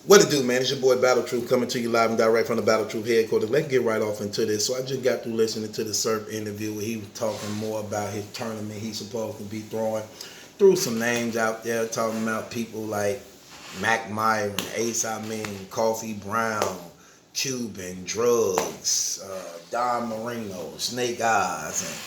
What it do, man? It's your boy Battle Truth coming to you live and direct from the Battle Truth headquarters. Let's get right off into this. So I just got through listening to the Surf interview where he was talking more about his tournament he's supposed to be throwing. Threw some names out there talking about people like Mac Myron, Ace Amin, Coffee Brown, Cuban, Drugs, Don Marino, Snake Eyes,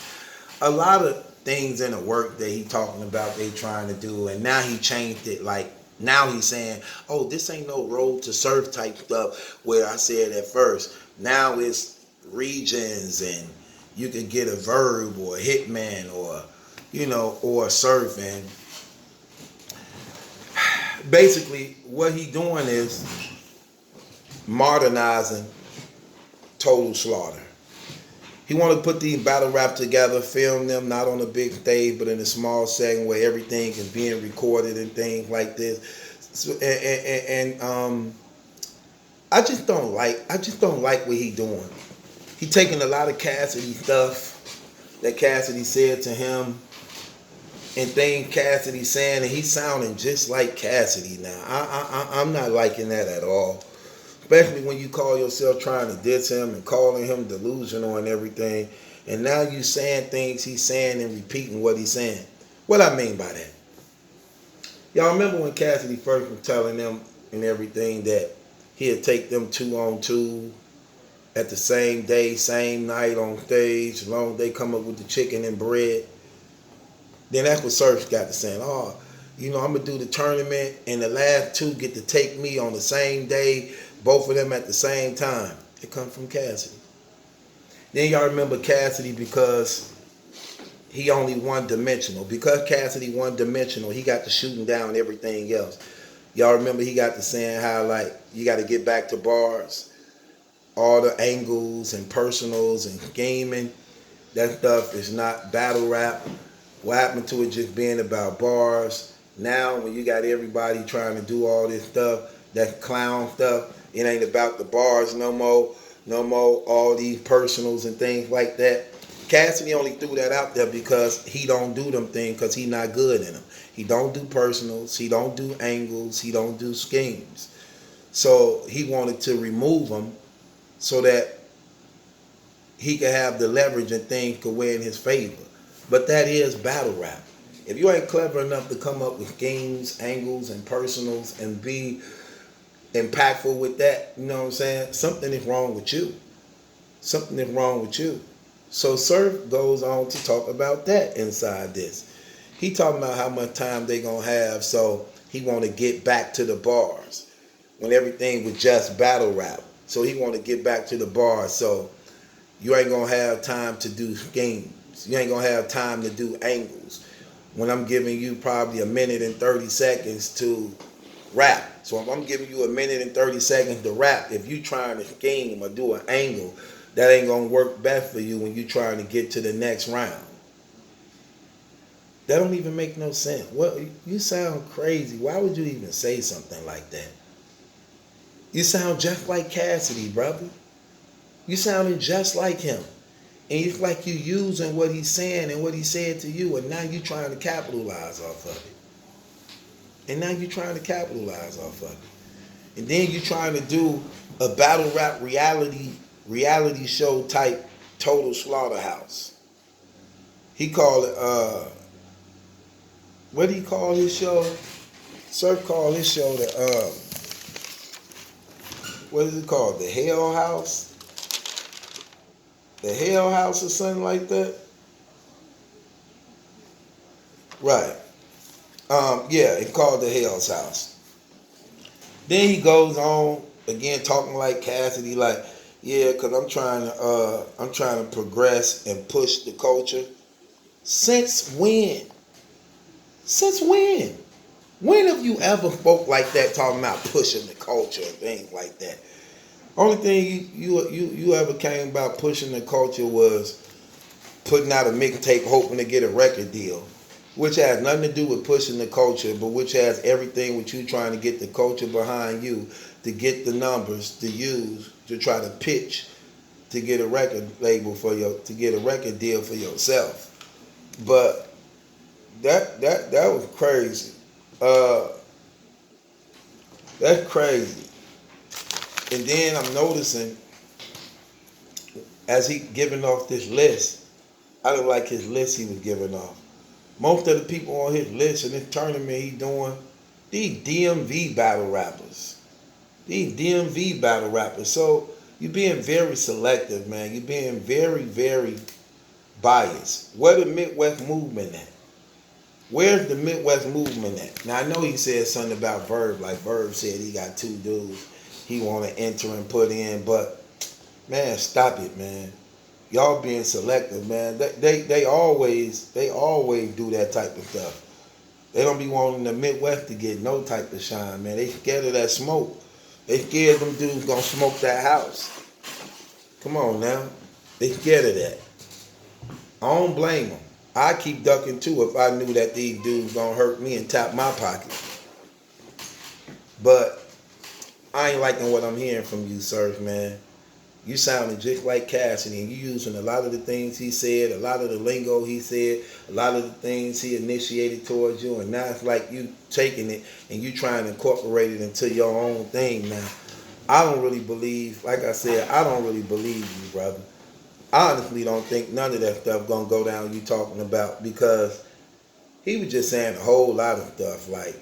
and a lot of things in the work that he talking about they trying to do. And now he changed it like now he's saying, oh, this ain't no road to surf type stuff where I said at first. Now it's regions and you can get a verb or a hitman or, or surfing. Basically, what he doing is modernizing Total Slaughter. He want to put these battle rap together, film them not on a big stage, but in a small setting where everything is being recorded and things like this. So, I just don't like what he doing. He taking a lot of Cassidy stuff that Cassidy said to him and things Cassidy saying, and he's sounding just like Cassidy now. I'm not liking that at all. Especially when you call yourself trying to diss him and calling him delusional and everything. And now you saying things he's saying and repeating what he's saying. What I mean by that? Y'all remember when Cassidy first was telling them and everything that he'd take them 2-on-2 at the same day, same night on stage, as long as they come up with the chicken and bread. Then that's what Surf got to saying, I'm going to do the tournament and the last two get to take me on the same day, both of them at the same time. It comes from Cassidy. Then y'all remember Cassidy because he only one-dimensional. Because Cassidy one-dimensional, he got to shooting down everything else. Y'all remember he got to saying how, like, you got to get back to bars. All the angles and personals and gaming, that stuff is not battle rap. What happened to it just being about bars? Now, when you got everybody trying to do all this stuff, that clown stuff, it ain't about the bars no more. No more all these personals and things like that. Cassidy only threw that out there because he don't do them things because he not good in them. He don't do personals. He don't do angles. He don't do schemes. So he wanted to remove them so that he could have the leverage and things could wear in his favor. But that is battle rap. If you ain't clever enough to come up with schemes, angles, and personals and be impactful with that, you know what I'm saying? Something is wrong with you. Something is wrong with you. So Surf goes on to talk about that inside this. He talking about how much time they gonna have, so he want to get back to the bars when everything was just battle rap. So he want to get back to the bars. So you ain't gonna have time to do schemes. You ain't gonna have time to do angles. When I'm giving you probably 1 minute and 30 seconds to rap. So if I'm giving you 1 minute and 30 seconds to rap, if you trying to scheme or do an angle, that ain't gonna work best for you when you trying to get to the next round. That don't even make no sense. Well, you sound crazy. Why would you even say something like that? You sound just like Cassidy, brother. You sounding just like him. And it's like you using what he's saying and what he said to you, and now you trying to capitalize off of it. And then you trying to do a battle rap reality show type Total Slaughterhouse. He called it, what do he call his show? Surf called his show what is it called? The Hell House? The Hell House or something like that? Right. Yeah, it's called the Hell's House. Then he goes on again talking like Cassidy, like, yeah, cause I'm trying to progress and push the culture. Since when? Since when? When have you ever spoke like that talking about pushing the culture and things like that? Only thing you ever came about pushing the culture was putting out a mixtape hoping to get a record deal, which has nothing to do with pushing the culture, but which has everything with you trying to get the culture behind you, to get the numbers to use to try to pitch to get a record label to get a record deal for yourself. But that was crazy. That's crazy. And then I'm noticing as he giving off this list, I don't like his list he was giving off. Most of the people on his list in this tournament he doing, these DMV battle rappers. These DMV battle rappers. So you're being very selective, man. You're being very, very biased. Where the Midwest movement at? Where's the Midwest movement at? Now I know he said something about Verb, like Verb said he got 2 dudes he want to enter and put in, but man, stop it, man. Y'all being selective, man. They always do that type of stuff. They don't be wanting the Midwest to get no type of shine, man. They scared of that smoke. They scared them dudes gonna smoke that house. Come on now. They scared of that. I don't blame them. I keep ducking too if I knew that these dudes gonna hurt me and tap my pocket. But I ain't liking what I'm hearing from you, Surf, man. You sounding just like Cassidy, and you using a lot of the things he said, a lot of the lingo he said, a lot of the things he initiated towards you, and now it's like you taking it and you trying to incorporate it into your own thing now. I don't really believe, like I said, I don't really believe you, brother. I honestly don't think none of that stuff gonna go down you talking about, because he was just saying a whole lot of stuff, like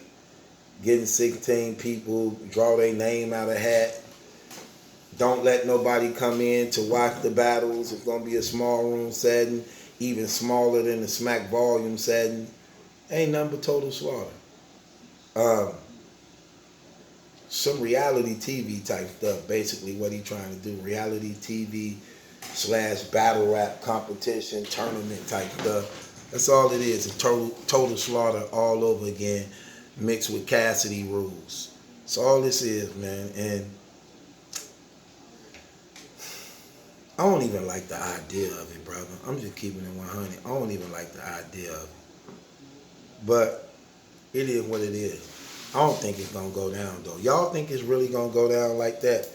getting 16 people, draw their name out of a hat. Don't let nobody come in to watch the battles. It's going to be a small room setting, even smaller than the Smack volume setting. Ain't nothing but total slaughter. Some reality TV type stuff, basically what he trying to do. Reality TV / battle rap competition, tournament type stuff. That's all it is. A total slaughter all over again, mixed with Cassidy rules. That's all this is, man. And I don't even like the idea of it, brother. I'm just keeping it 100. I don't even like the idea of it. But it is what it is. I don't think it's going to go down, though. Y'all think it's really going to go down like that?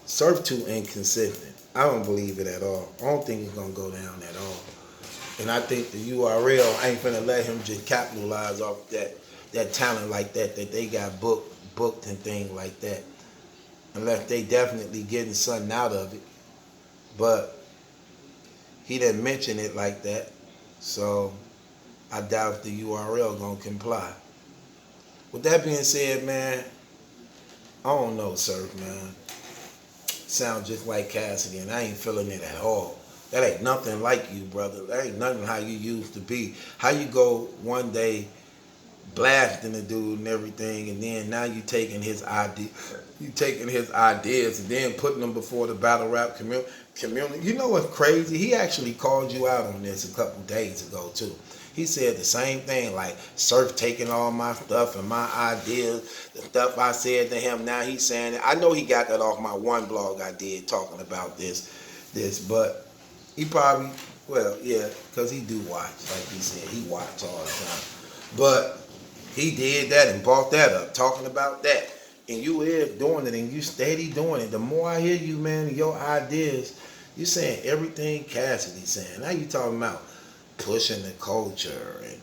Surf too inconsistent. I don't believe it at all. I don't think it's going to go down at all. And I think the URL ain't finna let him just capitalize off that talent like that they got booked and things like that. Unless they definitely getting something out of it. But he didn't mention it like that, so I doubt if the URL gonna comply. With that being said, man, I don't know, Surf, man. Sound just like Cassidy, and I ain't feeling it at all. That ain't nothing like you, brother. That ain't nothing how you used to be. How you go one day blasting the dude and everything, and then now you taking his ideas and then putting them before the battle rap community. You know what's crazy? He actually called you out on this a couple days ago too. He said the same thing, like Surf taking all my stuff and my ideas, the stuff I said to him. Now he's saying it. I know he got that off my one blog I did talking about this, but he probably, well, yeah, because he do watch, like he said, he watch all the time. But he did that and brought that up, talking about that. And you is doing it, and you steady doing it. The more I hear you, man, your ideas, you saying everything Cassidy saying. Now you talking about pushing the culture and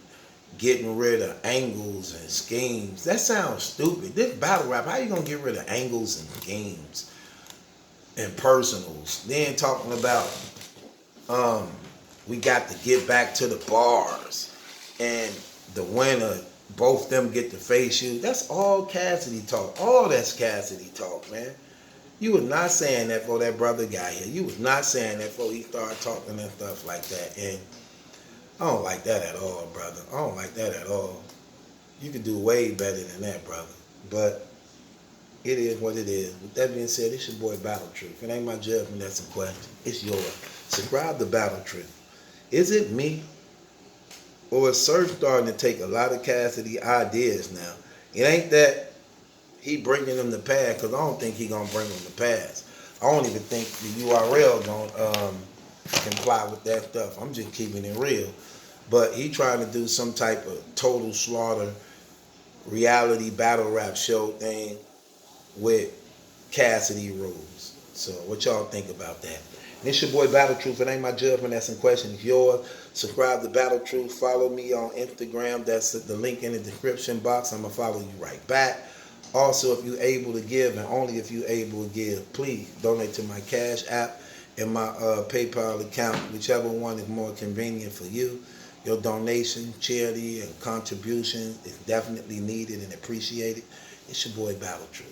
getting rid of angles and schemes. That sounds stupid. This battle rap, how you gonna get rid of angles and schemes and personals? Then talking about we got to get back to the bars, and the winner, both them get to face you. That's all Cassidy talk. All that's Cassidy talk, man. You was not saying that for that brother guy here. You was not saying that for he started talking and stuff like that. And I don't like that at all, brother. I don't like that at all. You could do way better than that, brother. But it is what it is. With that being said, it's your boy Battle Truth. It ain't my judgment that's in question. It's yours. Subscribe to Battle Truth. Is it me? Or is Surf starting to take a lot of Cassidy ideas now? It ain't that he bringing them to pass, because I don't think he going to bring them to pass. I don't even think the URL going to comply with that stuff. I'm just keeping it real. But he trying to do some type of total slaughter reality battle rap show thing with Cassidy rules. So what y'all think about that? And it's your boy Battle Truth. It ain't my judgment that's in question. It's yours. Subscribe to Battle Truth. Follow me on Instagram. That's the link in the description box. I'm going to follow you right back. Also, if you're able to give, and only if you're able to give, please donate to my Cash App and my PayPal account, whichever one is more convenient for you. Your donation, charity, and contribution is definitely needed and appreciated. It's your boy Battle True.